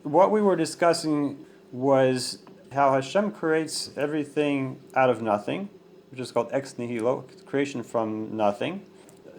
what we were discussing was how Hashem creates everything out of nothing, which is called ex nihilo, creation from nothing.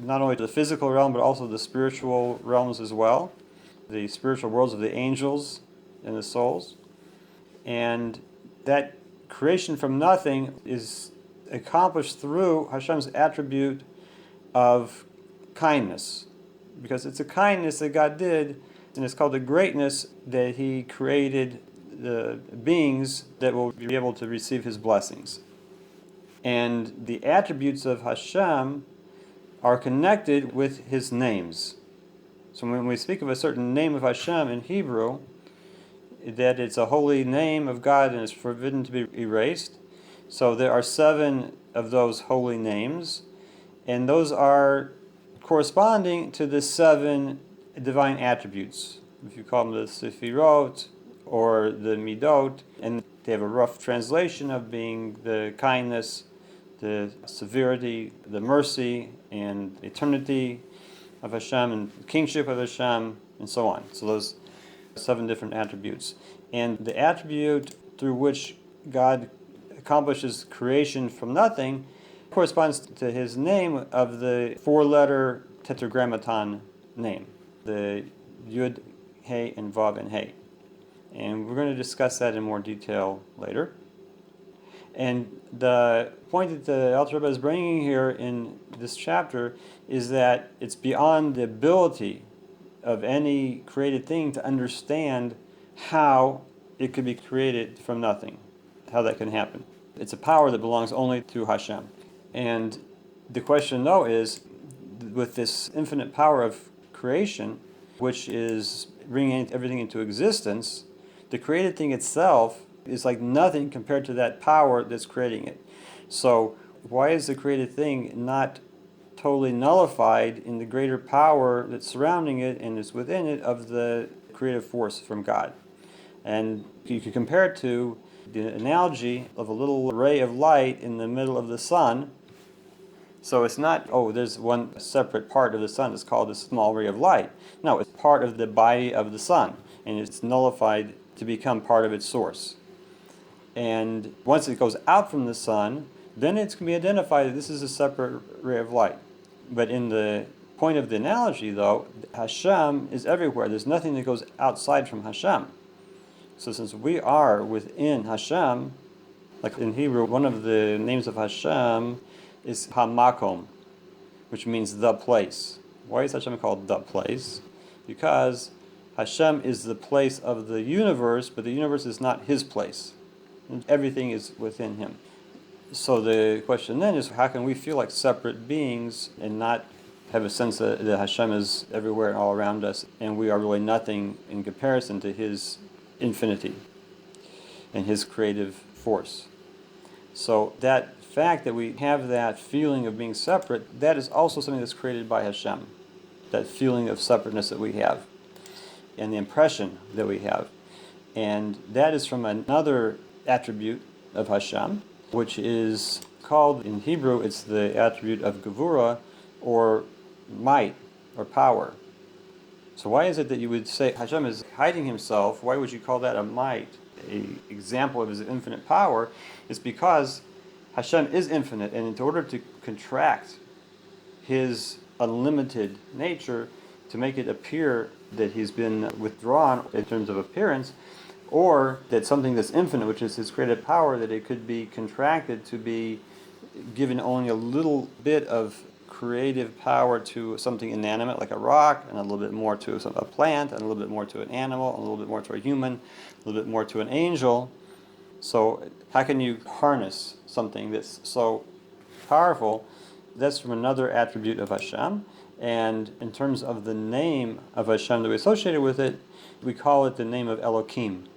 Not only the physical realm, but also the spiritual realms as well, the spiritual worlds of the angels and the souls. And that creation from nothing is accomplished through Hashem's attribute of kindness, because it's a kindness that God did, and it's called the greatness that He created the beings that will be able to receive His blessings. And the attributes of Hashem are connected with His names. So when we speak of a certain name of Hashem in Hebrew, that it's a holy name of God and it's forbidden to be erased. So there are 7 of those holy names, and those are corresponding to the 7 divine attributes. If you call them the sefirot or the midot, and they have a rough translation of being the kindness, the severity, the mercy, and eternity of Hashem, and kingship of Hashem, and so on. So those 7 different attributes. And the attribute through which God accomplishes creation from nothing corresponds to His name of the 4-letter tetragrammaton name, the Yud, He, and Vav, and He. And we're going to discuss that in more detail later. And the point that the Alter Rebbe is bringing here in this chapter is that it's beyond the ability of any created thing to understand how it could be created from nothing, how that can happen. It's a power that belongs only to Hashem. And the question, though, is, with this infinite power of creation, which is bringing everything into existence, the created thing itself is like nothing compared to that power that's creating it. So why is the created thing not totally nullified in the greater power that's surrounding it and is within it of the creative force from God? And you could compare it to the analogy of a little ray of light in the middle of the sun. So it's not, there's one separate part of the sun that's called a small ray of light. No, it's part of the body of the sun, and it's nullified to become part of its source. And once it goes out from the sun, then it's going to be identified that this is a separate ray of light. But in the point of the analogy, though, Hashem is everywhere. There's nothing that goes outside from Hashem. So since we are within Hashem, like in Hebrew, one of the names of Hashem is HaMakom, which means the place. Why is Hashem called the place? Because Hashem is the place of the universe, but the universe is not His place. Everything is within Him. So the question then is, how can we feel like separate beings and not have a sense that Hashem is everywhere and all around us, and we are really nothing in comparison to His infinity and His creative force? So that fact that we have that feeling of being separate, that is also something that's created by Hashem. That feeling of separateness that we have, and the impression that we have. And that is from another attribute of Hashem, which is called, in Hebrew, it's the attribute of gevura, or might, or power. So why is it that you would say Hashem is hiding Himself? Why would you call that a might, an example of His infinite power? It's because Hashem is infinite, and in order to contract His unlimited nature, to make it appear that He's been withdrawn in terms of appearance, or that something that's infinite, which is His creative power, that it could be contracted to be given only a little bit of creative power to something inanimate like a rock, and a little bit more to a plant, and a little bit more to an animal, and a little bit more to a human, a little bit more to an angel. So how can you harness something that's so powerful? That's from another attribute of Hashem. And in terms of the name of Hashem that we associated with it, we call it the name of Elohim.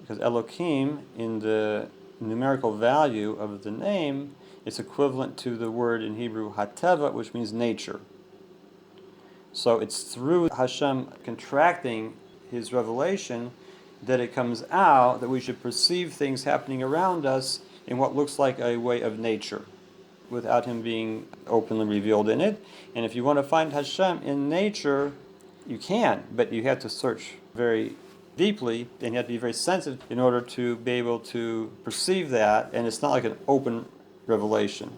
Because Elohim, in the numerical value of the name, is equivalent to the word in Hebrew hateva, which means nature. So it's through Hashem contracting His revelation that it comes out that we should perceive things happening around us in what looks like a way of nature, without Him being openly revealed in it. And if you want to find Hashem in nature, you can, but you have to search very deeply, and you have to be very sensitive in order to be able to perceive that, and it's not like an open revelation.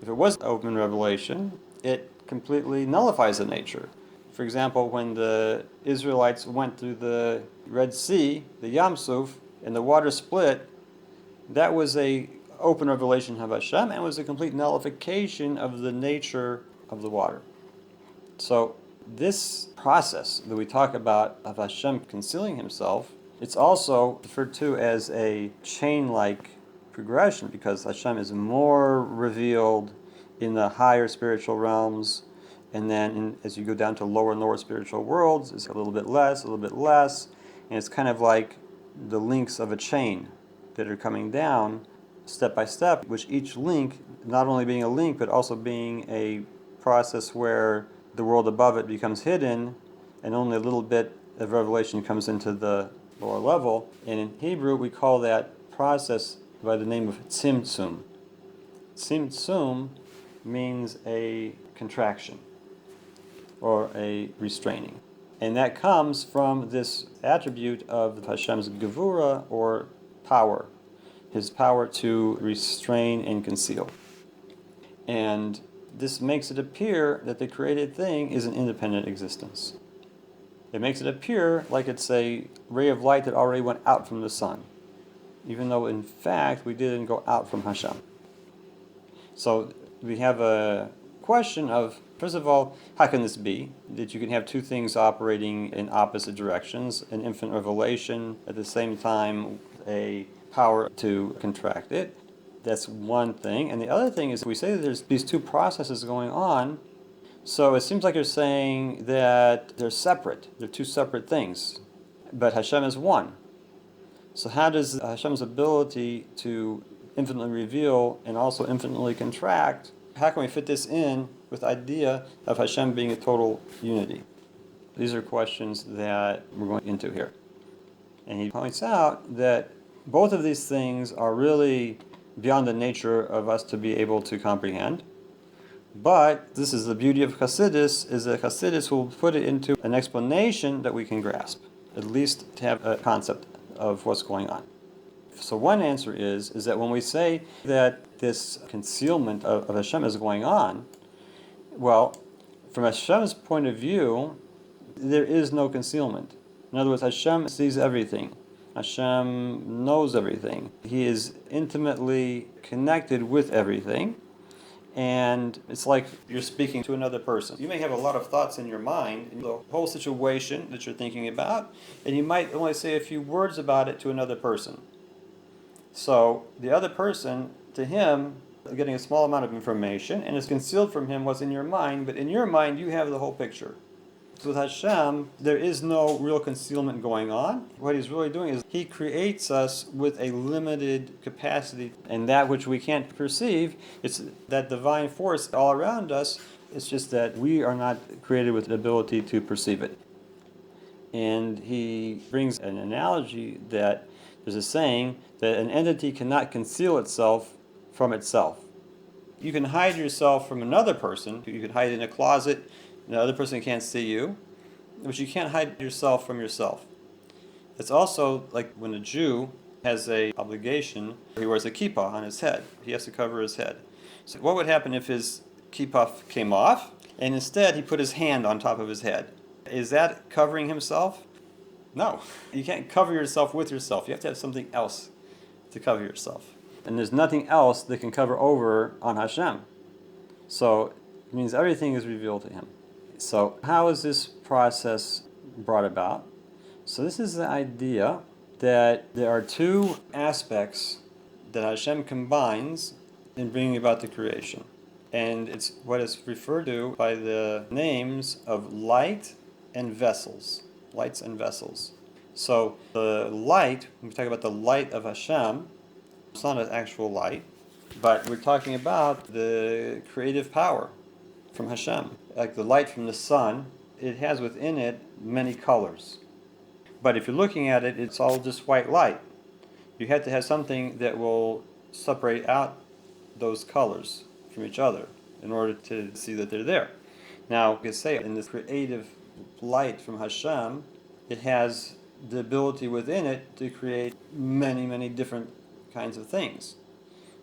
If it was open revelation, it completely nullifies the nature. For example, when the Israelites went through the Red Sea, the Yam Suf, and the water split, that was a open revelation of Hashem, and was a complete nullification of the nature of the water. So this process that we talk about of Hashem concealing himself, it's also referred to as a chain-like progression, because Hashem is more revealed in the higher spiritual realms, and then as you go down to lower and lower spiritual worlds, it's a little bit less, and it's kind of like the links of a chain that are coming down step by step, which each link, not only being a link, but also being a process where the world above it becomes hidden, and only a little bit of revelation comes into the lower level. And in Hebrew, we call that process by the name of Tzimtzum. Tzimtzum means a contraction or a restraining. And that comes from this attribute of Hashem's gevura, or power, his power to restrain and conceal. And this makes it appear that the created thing is an independent existence. It makes it appear like it's a ray of light that already went out from the sun, even though in fact we didn't go out from Hashem. So we have a question of, first of all, how can this be? That you can have two things operating in opposite directions, an infinite revelation, at the same time a power to contract it. That's one thing. And the other thing is, we say that there's these two processes going on, so it seems like you're saying that they're separate. They're two separate things. But Hashem is one. So how does Hashem's ability to infinitely reveal and also infinitely contract, how can we fit this in with the idea of Hashem being a total unity? These are questions that we're going into here. And he points out that both of these things are really beyond the nature of us to be able to comprehend. But this is the beauty of Hasidus, is that Hasidus will put it into an explanation that we can grasp, at least to have a concept of what's going on. So one answer is that when we say that this concealment of Hashem is going on, well, from Hashem's point of view, there is no concealment. In other words, Hashem sees everything. Hashem knows everything. He is intimately connected with everything. And it's like you're speaking to another person. You may have a lot of thoughts in your mind, in the whole situation that you're thinking about, and you might only say a few words about it to another person. So the other person, to him, getting a small amount of information, and it's concealed from him what's in your mind, but in your mind you have the whole picture. So with Hashem, there is no real concealment going on. What he's really doing is he creates us with a limited capacity, and that which we can't perceive, it's that divine force all around us. It's just that we are not created with the ability to perceive it. And he brings an analogy that there's a saying that an entity cannot conceal itself from itself. You can hide yourself from another person. You can hide in a closet. The other person can't see you, but you can't hide yourself from yourself. It's also like when a Jew has an obligation, he wears a kippah on his head. He has to cover his head. So what would happen if his kippah came off, and instead he put his hand on top of his head? Is that covering himself? No. You can't cover yourself with yourself. You have to have something else to cover yourself. And there's nothing else that can cover over on Hashem. So it means everything is revealed to him. So how is this process brought about? So this is the idea that there are two aspects that Hashem combines in bringing about the creation. And it's what is referred to by the names of light and vessels. Lights and vessels. So the light, when we talk about the light of Hashem, it's not an actual light, but we're talking about the creative power from Hashem. Like the light from the sun, it has within it many colors. But if you're looking at it, it's all just white light. You have to have something that will separate out those colors from each other in order to see that they're there. Now, you can say in this creative light from Hashem, it has the ability within it to create many, many different kinds of things.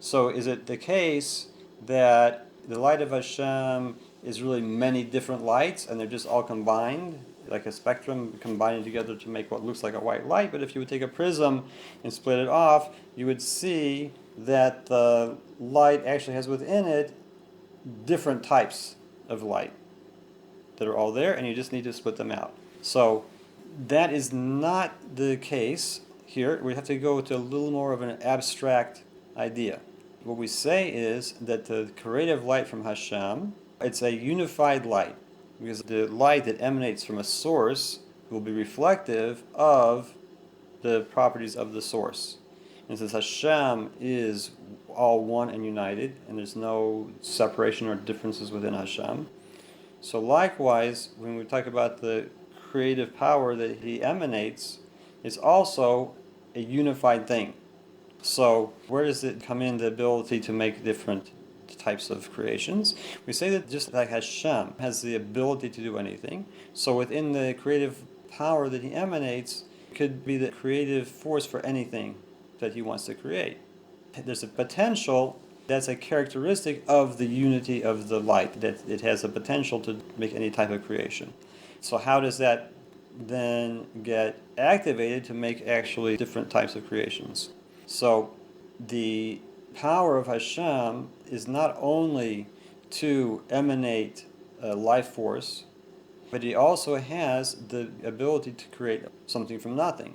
So is it the case that the light of Hashem is really many different lights and they're just all combined, like a spectrum combining together to make what looks like a white light? But if you would take a prism and split it off, you would see that the light actually has within it different types of light that are all there, and you just need to split them out. So that is not the case here. We have to go to a little more of an abstract idea. What we say is that the creative light from Hashem, it's a unified light, because the light that emanates from a source will be reflective of the properties of the source. And since Hashem is all one and united, and there's no separation or differences within Hashem, so likewise, when we talk about the creative power that He emanates, it's also a unified thing. So where does it come in, the ability to make different types of creations? We say that just like Hashem has the ability to do anything, so within the creative power that He emanates, it could be the creative force for anything that He wants to create. There's a potential that's a characteristic of the unity of the light, that it has a potential to make any type of creation. So how does that then get activated to make actually different types of creations? So the power of Hashem is not only to emanate a life force, but He also has the ability to create something from nothing.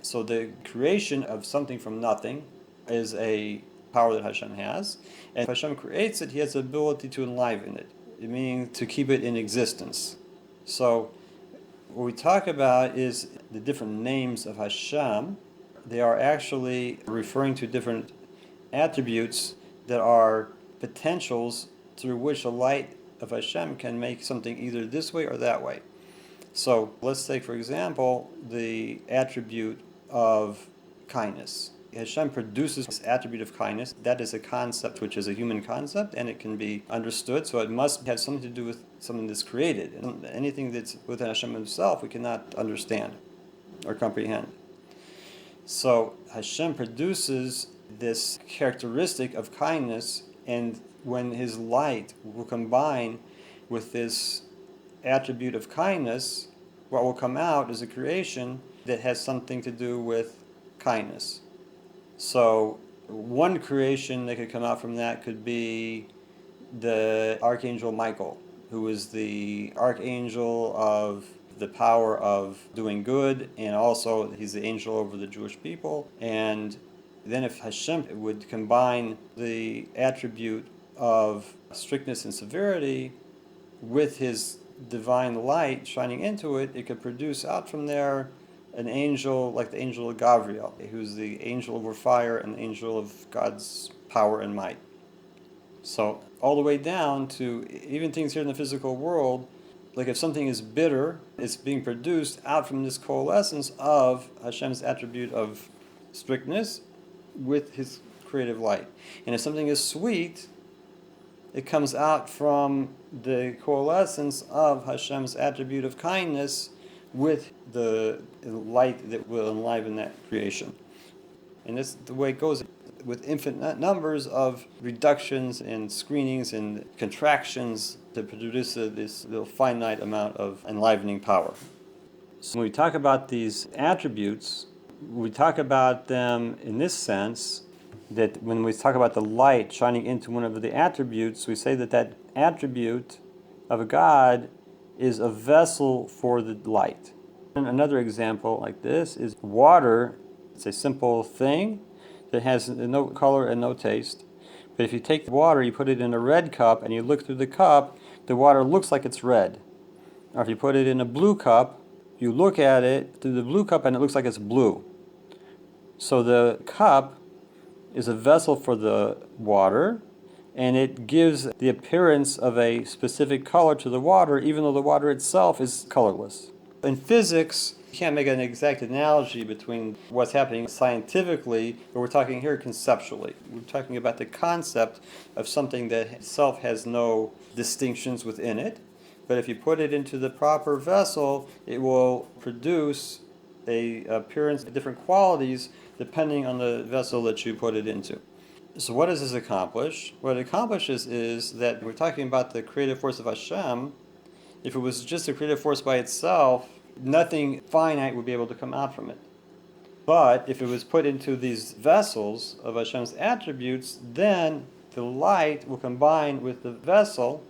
So the creation of something from nothing is a power that Hashem has, and if Hashem creates it, He has the ability to enliven it, meaning to keep it in existence. So what we talk about is the different names of Hashem. They are actually referring to different attributes that are potentials through which the light of Hashem can make something either this way or that way. So let's take, for example, the attribute of kindness. Hashem produces this attribute of kindness. That is a concept which is a human concept, and it can be understood, so it must have something to do with something that's created. And anything that's within Hashem Himself we cannot understand or comprehend. So Hashem produces this characteristic of kindness, and when His light will combine with this attribute of kindness, what will come out is a creation that has something to do with kindness. So one creation that could come out from that could be the Archangel Michael, who is the archangel of the power of doing good, and also he's the angel over the Jewish people. And then if Hashem would combine the attribute of strictness and severity with His divine light shining into it, it could produce out from there an angel like the angel of Gabriel, who's the angel over fire and the angel of God's power and might. So all the way down to even things here in the physical world, like if something is bitter, it's being produced out from this coalescence of Hashem's attribute of strictness with His creative light. And if something is sweet, it comes out from the coalescence of Hashem's attribute of kindness with the light that will enliven that creation. And that's the way it goes with infinite numbers of reductions and screenings and contractions to produce this little finite amount of enlivening power. So when we talk about these attributes, we talk about them in this sense, that when we talk about the light shining into one of the attributes, we say that that attribute of God is a vessel for the light. And another example like this is water. It's a simple thing that has no color and no taste. But if you take the water, you put it in a red cup, and you look through the cup, the water looks like it's red. Or if you put it in a blue cup, you look at it through the blue cup, and it looks like it's blue. So the cup is a vessel for the water, and it gives the appearance of a specific color to the water, even though the water itself is colorless. In physics, you can't make an exact analogy between what's happening scientifically, but we're talking here conceptually. We're talking about the concept of something that itself has no distinctions within it, but if you put it into the proper vessel, it will produce a appearance, different qualities, depending on the vessel that you put it into. So what does this accomplish? What it accomplishes is that we're talking about the creative force of Hashem. If it was just a creative force by itself, nothing finite would be able to come out from it. But if it was put into these vessels of Hashem's attributes, then the light will combine with the vessel,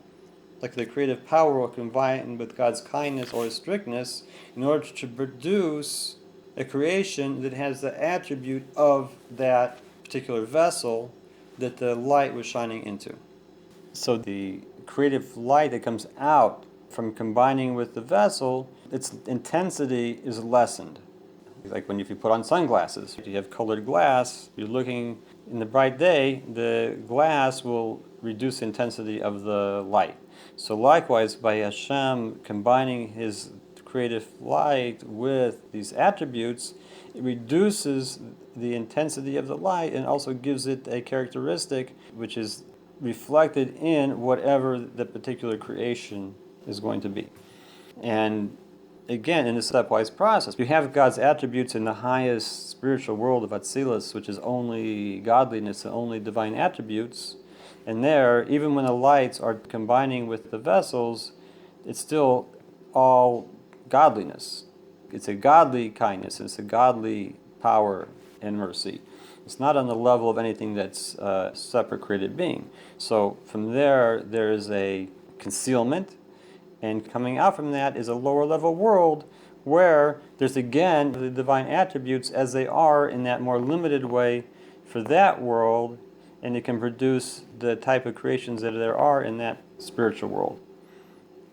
like the creative power will combine with God's kindness or His strictness, in order to produce a creation that has the attribute of that particular vessel that the light was shining into. So the creative light that comes out from combining with the vessel, its intensity is lessened. Like if you put on sunglasses, you have colored glass, you're looking in the bright day, the glass will reduce the intensity of the light. So likewise, by Hashem combining His creative light with these attributes, it reduces the intensity of the light and also gives it a characteristic which is reflected in whatever the particular creation is going to be. And again, in the stepwise process, you have God's attributes in the highest spiritual world of Atzilus, which is only godliness and only divine attributes. And there, even when the lights are combining with the vessels, it's still all godliness. It's a godly kindness, it's a godly power and mercy. It's not on the level of anything that's a separate created being. So from there is a concealment, and coming out from that is a lower level world where there's again the divine attributes as they are in that more limited way for that world, and it can produce the type of creations that there are in that spiritual world.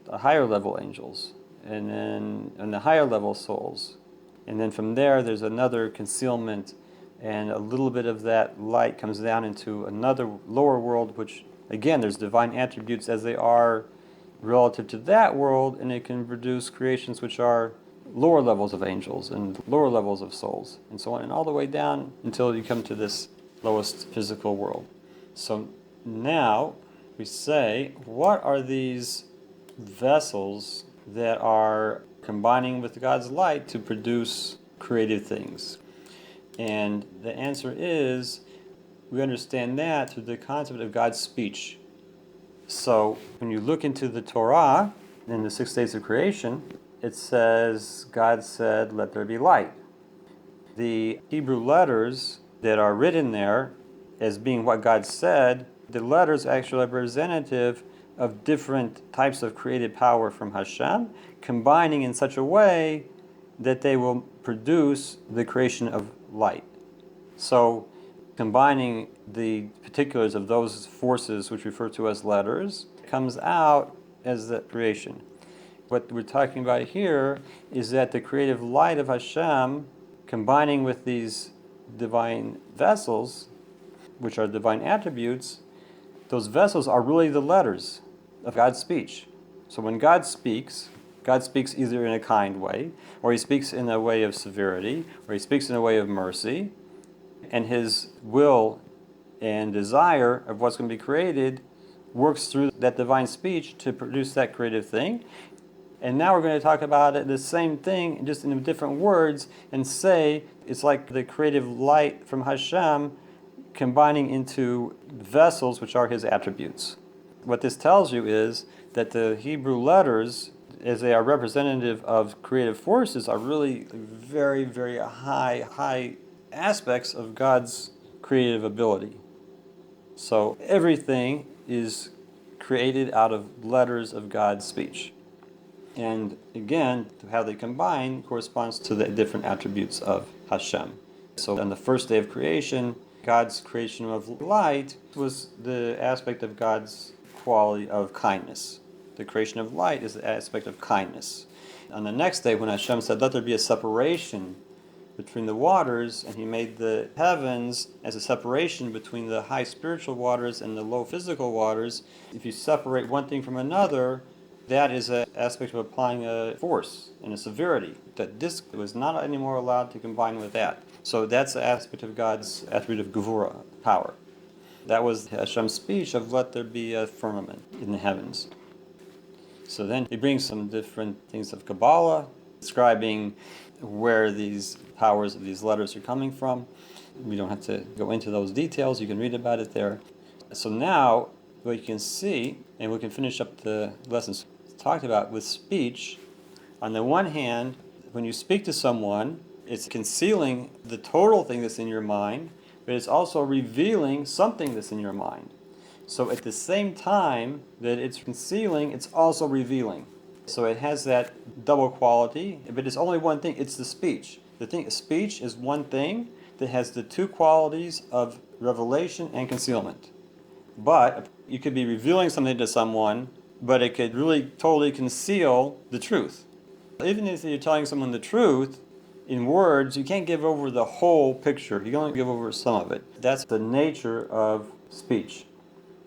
The higher level angels, and then the higher level souls. And then from there there's another concealment, and a little bit of that light comes down into another lower world, which again there's divine attributes as they are relative to that world, and it can produce creations which are lower levels of angels and lower levels of souls, and so on, and all the way down until you come to this lowest physical world. So now we say, what are these vessels that are combining with God's light to produce creative things? And the answer is, we understand that through the concept of God's speech. So when you look into the Torah, in the 6 days of creation, it says, God said, let there be light. The Hebrew letters that are written there as being what God said, the letters actually are representative of different types of created power from Hashem, combining in such a way that they will produce the creation of light. So combining the particulars of those forces, which we refer to as letters, comes out as the creation. What we're talking about here is that the creative light of Hashem, combining with these divine vessels, which are divine attributes, those vessels are really the letters of God's speech. So when God speaks either in a kind way, or He speaks in a way of severity, or He speaks in a way of mercy, and His will and desire of what's going to be created works through that divine speech to produce that creative thing. And now we're going to talk about it, the same thing, just in different words, and say it's like the creative light from Hashem combining into vessels which are His attributes. What this tells you is that the Hebrew letters, as they are representative of creative forces, are really very, very high aspects of God's creative ability. So everything is created out of letters of God's speech. And again, how they combine corresponds to the different attributes of Hashem. So on the first day of creation, God's creation of light was the aspect of God's quality of kindness. The creation of light is the aspect of kindness. On the next day, when Hashem said, let there be a separation between the waters, and He made the heavens as a separation between the high spiritual waters and the low physical waters, if you separate one thing from another, that is an aspect of applying a force and a severity. That this was not anymore allowed to combine with that. So that's the aspect of God's attribute of Gevurah, power. That was Hashem's speech of let there be a firmament in the heavens. So then he brings some different things of Kabbalah, describing where these powers of these letters are coming from. We don't have to go into those details. You can read about it there. So now, what you can see, and we can finish up the lessons talked about with speech. On the one hand, when you speak to someone, it's concealing the total thing that's in your mind, but it's also revealing something that's in your mind. So at the same time that it's concealing, it's also revealing. So it has that double quality, but it's only one thing. It's the speech. Speech is one thing that has the two qualities of revelation and concealment. But you could be revealing something to someone, but it could really totally conceal the truth. Even if you're telling someone the truth, in words, you can't give over the whole picture. You can only give over some of it. That's the nature of speech.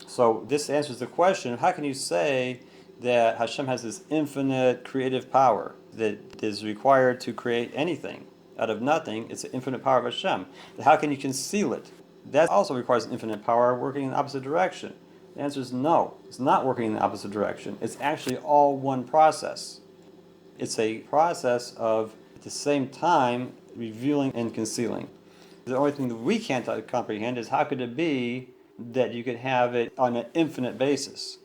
So this answers the question of how can you say that Hashem has this infinite creative power that is required to create anything out of nothing? It's the infinite power of Hashem. How can you conceal it? That also requires an infinite power working in the opposite direction. The answer is no. It's not working in the opposite direction. It's actually all one process. It's a process of, at the same time, revealing and concealing. The only thing that we can't comprehend is how could it be that you could have it on an infinite basis?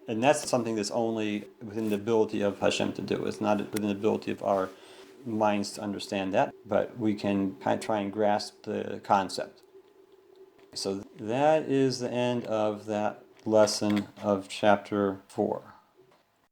And that's something that's only within the ability of Hashem to do. It's not within the ability of our minds to understand that, but we can kind of try and grasp the concept. So that is the end of that lesson of chapter 4.